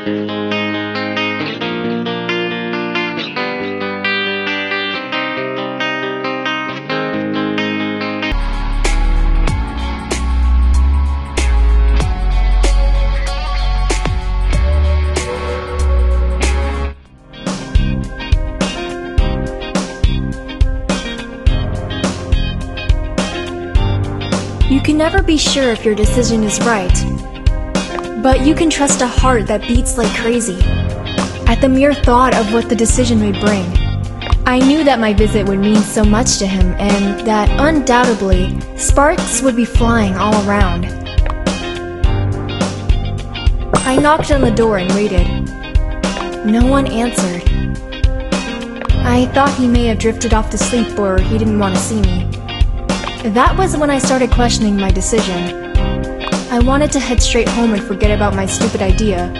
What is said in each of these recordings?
You can never be sure if your decision is right, but you can trust a heart that beats like crazy at the mere thought of what the decision may bring. I knew that my visit would mean so much to him and that undoubtedly sparks would be flying all around. I knocked on the door and waited. No one answered. I thought he may have drifted off to sleep or he didn't want to see me. That was when I started questioning my decision. I wanted to head straight home and forget about my stupid idea,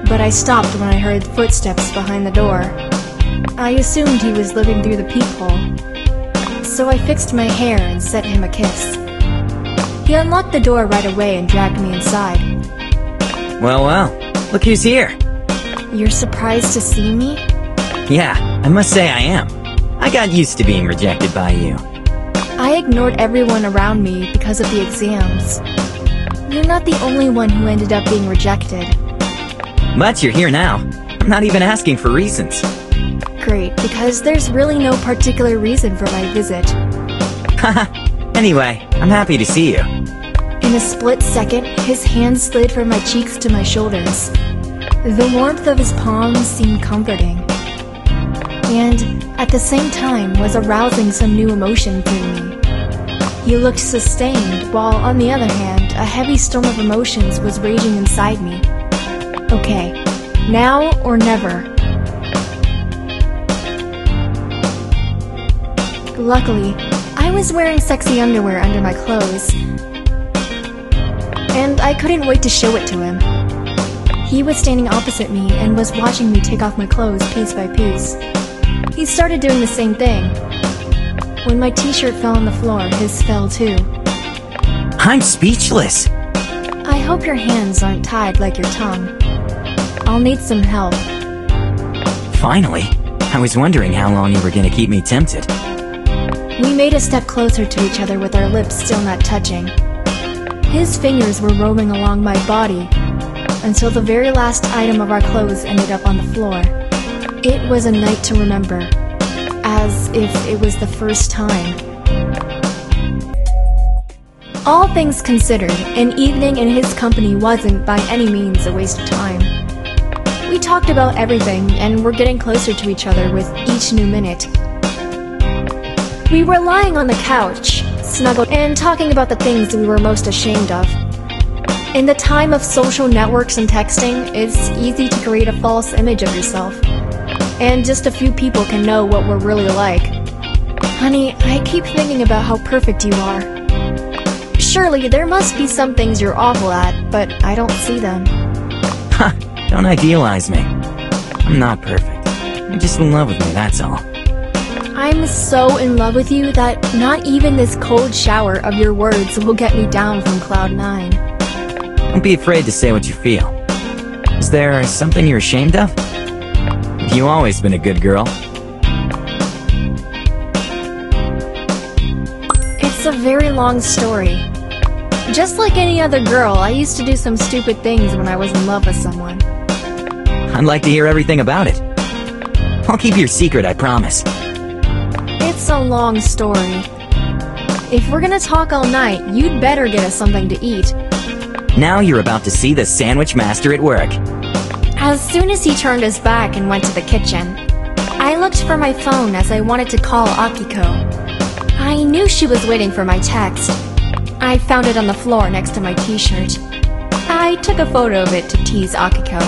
but I stopped when I heard footsteps behind the door. I assumed he was looking through the peephole, so I fixed my hair and sent him a kiss. He unlocked the door right away and dragged me inside. Well, look who's here. You're surprised to see me? Yeah, I must say I am. I got used to being rejected by you. I ignored everyone around me because of the exams. You're not the only one who ended up being rejected. But you're here now. I'm not even asking for reasons. Great, because there's really no particular reason for my visit. Haha. Anyway, I'm happy to see you. In a split second, his hand slid from my cheeks to my shoulders. The warmth of his palms seemed comforting, and at the same time was arousing some new emotions in me. He looked sustained, while on the other hand, a heavy storm of emotions was raging inside me. Okay, now or never. Luckily, I was wearing sexy underwear under my clothes, and I couldn't wait to show it to him. He was standing opposite me and was watching me take off my clothes piece by piece. He started doing the same thing. When my t-shirt fell on the floor, his fell too. I'm speechless. I hope your hands aren't tied like your tongue. I'll need some help. Finally, I was wondering how long you were gonna keep me tempted. We made a step closer to each other with our lips still not touching. His fingers were roaming along my body until the very last item of our clothes ended up on the floor. It was a night to remember, as if it was the first time. All things considered, an evening in his company wasn't by any means a waste of time. We talked about everything and were getting closer to each other with each new minute. We were lying on the couch, snuggled, and talking about the things we were most ashamed of. In the time of social networks and texting, it's easy to create a false image of yourself, and just a few people can know what we're really like. Honey, I keep thinking about how perfect you are. Surely there must be some things you're awful at, but I don't see them. Ha! Don't idealize me. I'm not perfect. You're just in love with me, that's all. I'm so in love with you that not even this cold shower of your words will get me down from cloud 9. Don't be afraid to say what you feel. Is there something you're ashamed of? You've always been a good girl. It's a very long story. Just like any other girl, I used to do some stupid things when I was in love with someone. I'd like to hear everything about it. I'll keep your secret, I promise. It's a long story. If we're gonna talk all night, you'd better get us something to eat. Now you're about to see the sandwich master at work. As soon as he turned his back and went to the kitchen, I looked for my phone as I wanted to call Akiko. I knew she was waiting for my text. I found it on the floor next to my t-shirt. I took a photo of it to tease Akiko.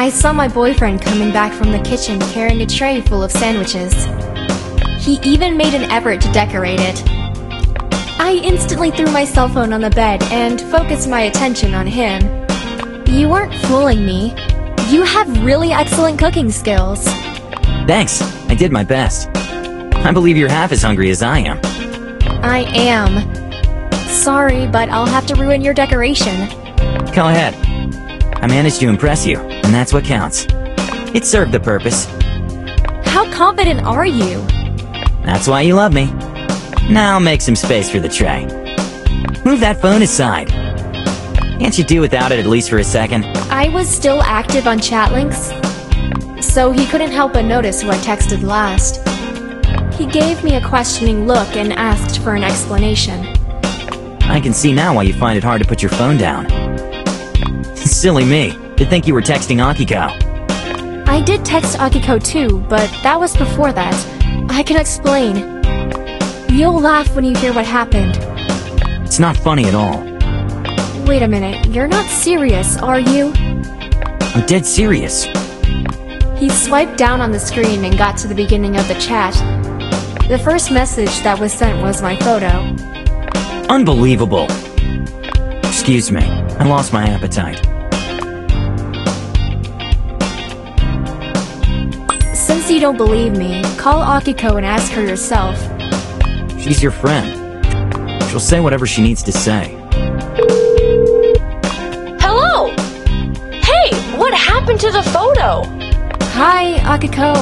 I saw my boyfriend coming back from the kitchen carrying a tray full of sandwiches. He even made an effort to decorate it. I instantly threw my cell phone on the bed and focused my attention on him. You weren't fooling me. You have really excellent cooking skills. Thanks, I did my best. I believe you're half as hungry as I am. I am. Sorry, but I'll have to ruin your decoration. Go ahead. I managed to impress you, and that's what counts. It served the purpose. How confident are you? That's why you love me. Now make some space for the tray. Move that phone aside. Can't you do without it at least for a second? I was still active on ChatLinx, so he couldn't help but notice who I texted last. He gave me a questioning look and asked for an explanation. I can see now why you find it hard to put your phone down. Silly me, to think you were texting Akiko. I did text Akiko too, but that was before that. I can explain. You'll laugh when you hear what happened. It's not funny at all. Wait a minute, you're not serious, are you? I'm dead serious. He swiped down on the screen and got to the beginning of the chat. The first message that was sent was my photo. Unbelievable. Excuse me, I lost my appetite. Since you don't believe me, call Akiko and ask her yourself. She's your friend. She'll say whatever she needs to say. Hello! Hey, what happened to the photo? Hi, Akiko.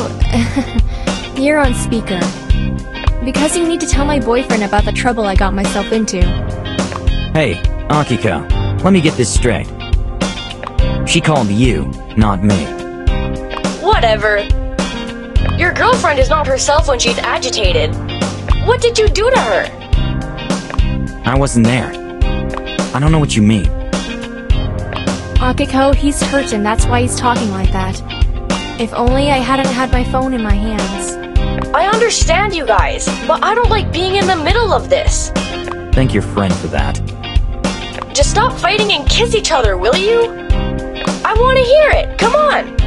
You're on speaker. Because you need to tell my boyfriend about the trouble I got myself into. Hey, Akiko, let me get this straight. She called you, not me. Whatever. Your girlfriend is not herself when she's agitated. What did you do to her? I wasn't there. I don't know what you mean. Akiko, he's hurt and that's why he's talking like that. If only I hadn't had my phone in my hands. I understand you guys, but I don't like being in the middle of this. Thank your friend for that. Just stop fighting and kiss each other, will you? I want to hear it, come on!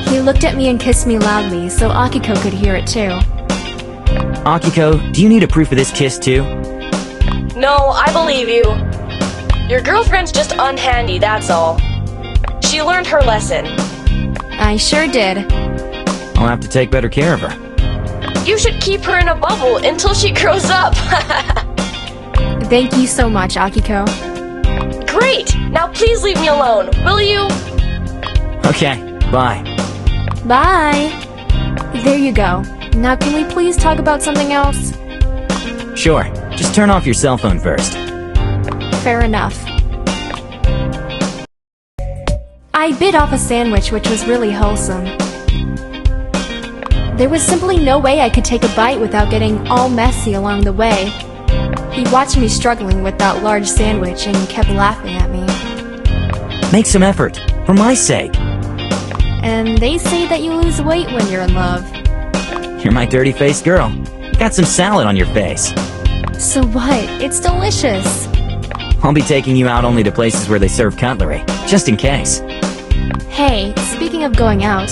He looked at me and kissed me loudly so Akiko could hear it too. Akiko, do you need a proof of this kiss too? No, I believe you. Your girlfriend's just unhandy, that's all. She learned her lesson. I sure did. I'll have to take better care of her. You should keep her in a bubble until she grows up. Thank you so much, Akiko. Great! Now please leave me alone, will you? Okay, bye. Bye! There you go. Now can we please talk about something else? Sure, just turn off your cell phone first. Fair enough. I bit off a sandwich which was really wholesome. There was simply no way I could take a bite without getting all messy along the way. He watched me struggling with that large sandwich and kept laughing at me. Make some effort, for my sake. And they say that you lose weight when you're in love. You're my dirty-faced girl. You got some salad on your face. So what? It's delicious. I'll be taking you out only to places where they serve cutlery, just in case. Hey, speaking of going out,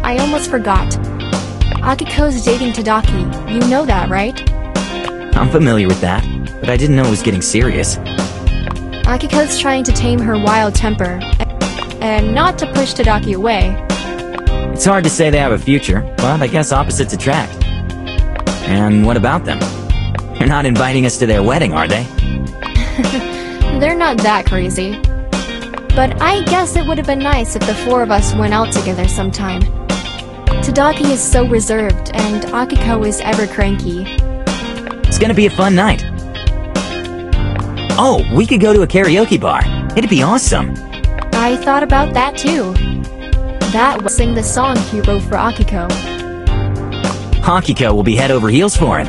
I almost forgot. Akiko's dating Tadaki. You know that, right? I'm familiar with that, but I didn't know it was getting serious. Akiko's trying to tame her wild temper, and not to push Tadaki away. It's hard to say they have a future, but I guess opposites attract. And what about them? They're not inviting us to their wedding, are they? They're not that crazy. But I guess it would have been nice if the four of us went out together sometime. Tadaki is so reserved, and Akiko is ever cranky. It's gonna be a fun night. Oh, we could go to a karaoke bar. It'd be awesome. I thought about that too. That was sing the song he wrote for Akiko. Akiko will be head over heels for him.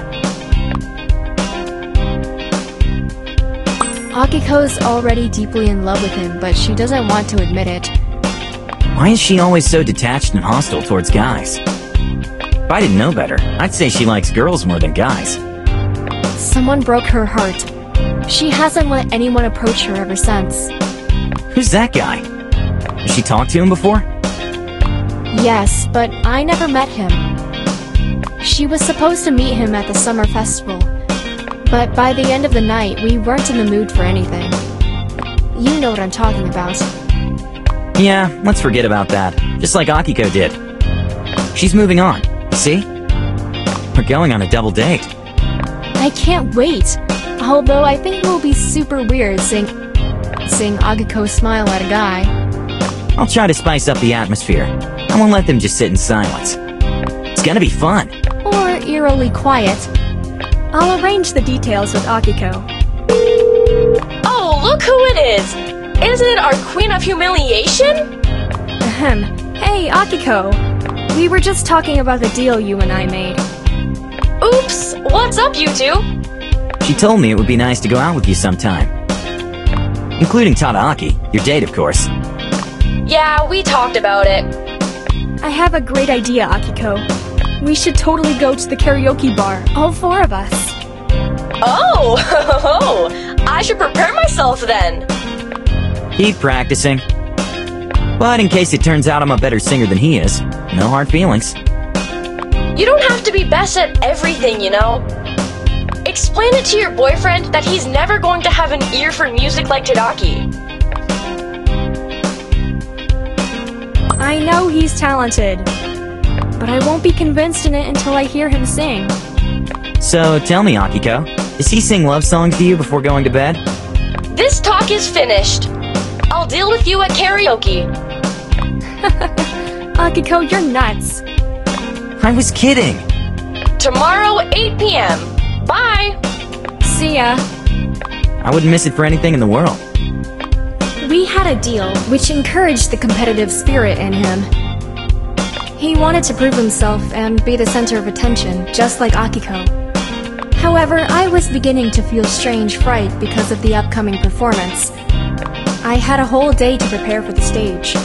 Akiko's already deeply in love with him, but she doesn't want to admit it. Why is she always so detached and hostile towards guys? If I didn't know better, I'd say she likes girls more than guys. Someone broke her heart. She hasn't let anyone approach her ever since. Who's that guy? Has she talked to him before? Yes, but I never met him. She was supposed to meet him at the summer festival, but by the end of the night, we weren't in the mood for anything. You know what I'm talking about. Yeah, let's forget about that. Just like Akiko did. She's moving on, see? We're going on a double date. I can't wait. Although I think it will be super weird seeing Akiko smile at a guy. I'll try to spice up the atmosphere. I won't let them just sit in silence. It's gonna be fun. Or eerily quiet. I'll arrange the details with Akiko. Oh, look who it is! Isn't it our Queen of Humiliation? Ahem. Hey, Akiko. We were just talking about the deal you and I made. Oops, what's up, you two? She told me it would be nice to go out with you sometime. Including Tadaaki, your date, of course. Yeah, we talked about it. I have a great idea, Akiko. We should totally go to the karaoke bar, all four of us. Oh, I should prepare myself then. Keep practicing. But in case it turns out I'm a better singer than he is, no hard feelings. You don't have to be best at everything, you know? Explain it to your boyfriend that he's never going to have an ear for music like Tadaaki. I know he's talented, but I won't be convinced in it until I hear him sing. So tell me, Akiko, does he sing love songs to you before going to bed? This talk is finished. I'll deal with you at karaoke. Akiko, you're nuts. I was kidding. Tomorrow, 8 p.m. Bye! See ya. I wouldn't miss it for anything in the world. We had a deal which encouraged the competitive spirit in him. He wanted to prove himself and be the center of attention, just like Akiko. However, I was beginning to feel strange fright because of the upcoming performance. I had a whole day to prepare for the stage.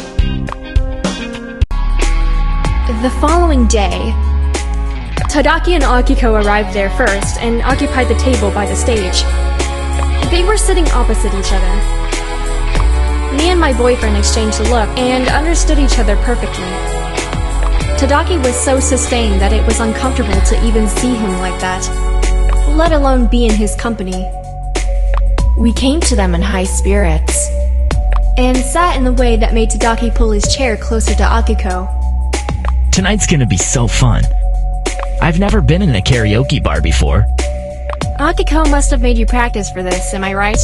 The following day, Tadaaki and Akiko arrived there first and occupied the table by the stage. They were sitting opposite each other. Me and my boyfriend exchanged a look and understood each other perfectly. Tadaaki was so sustained that it was uncomfortable to even see him like that, let alone be in his company. We came to them in high spirits, and sat in the way that made Tadaaki pull his chair closer to Akiko. Tonight's gonna be so fun. I've never been in a karaoke bar before. Akiko must have made you practice for this, am I right?